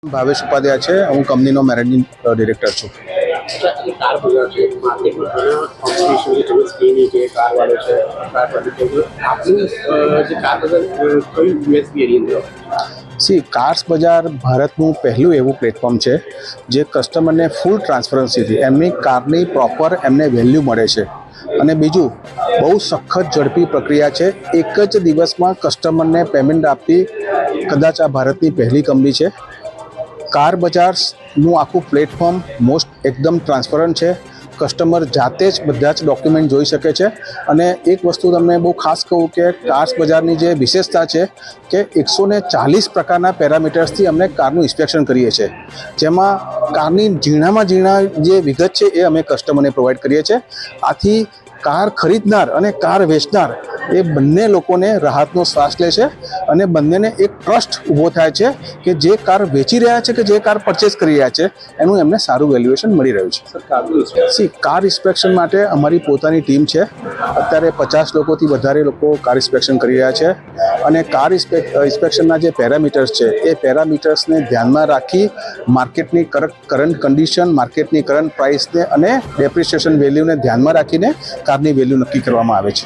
ભાવેશ ઉપાધ્યાય છે. હું કંપનીનો મેનેજિંગ ડિરેક્ટર છું. એ કાર બજાર છે માર્કેટમાં ઘણા કોમ્પિટિશન છે, જેમ સ્કીની છે, કાર વાળો છે, કાર વાળો છે. આપણું જે કાર બજાર કયું યુએસપી એની અંદર કાર્સ બજાર ભારતનું પહેલું એવું પ્લેટફોર્મ છે જે કસ્ટમરને ફૂલ ટ્રાન્સપરન્સીથી એમની કારની પ્રોપર એમને વેલ્યુ મળે છે. અને બીજું, બહુ સખત ઝડપી પ્રક્રિયા છે. એક જ દિવસમાં કસ્ટમરને પેમેન્ટ આપતી કદાચ આ ભારતની પહેલી કંપની છે. કાર બજારનું આખું પ્લેટફોર્મ એકદમ ટ્રાન્સપરન્ટ છે. કસ્ટમર જાતે જ બધા જ ડોક્યુમેન્ટ જોઈ શકે છે. અને એક વસ્તુ તમને બહુ ખાસ કહું કે કાર્સ બજારની જે વિશેષતા છે કે 140 પ્રકારના પેરામીટર્સથી અમે કારનું ઇન્સ્પેક્શન કરીએ છીએ, જેમાં કારની ઝીણામાં ઝીણા જે વિગત છે એ અમે કસ્ટમરને પ્રોવાઈડ કરીએ છીએ. આથી કાર ખરીદનાર અને કાર વેચનાર એ બંને લોકોને રાહતનો શ્વાસ લે છે અને બંનેને એક ટ્રસ્ટ ઊભો થાય છે કે જે કાર વેચી રહ્યા છે કે જે કાર પરચેસ કરી રહ્યા છે એનું એમને સારું વેલ્યુએશન મળી રહ્યું છે. કાર ઇન્સ્પેક્શન માટે અમારી પોતાની ટીમ છે. અત્યારે 50 લોકોથી વધારે લોકો કાર ઇન્સ્પેક્શન કરી રહ્યા છે. અને કાર ઇન્સ્પેક્શનના જે પેરામીટર્સ છે એ પેરામીટર્સને ધ્યાનમાં રાખી માર્કેટની કરંટ કન્ડિશન, માર્કેટની કરંટ પ્રાઇસને અને ડેપ્રિસિએશન વેલ્યુને ધ્યાનમાં રાખીને કારની વેલ્યુ નક્કી કરવામાં આવે છે.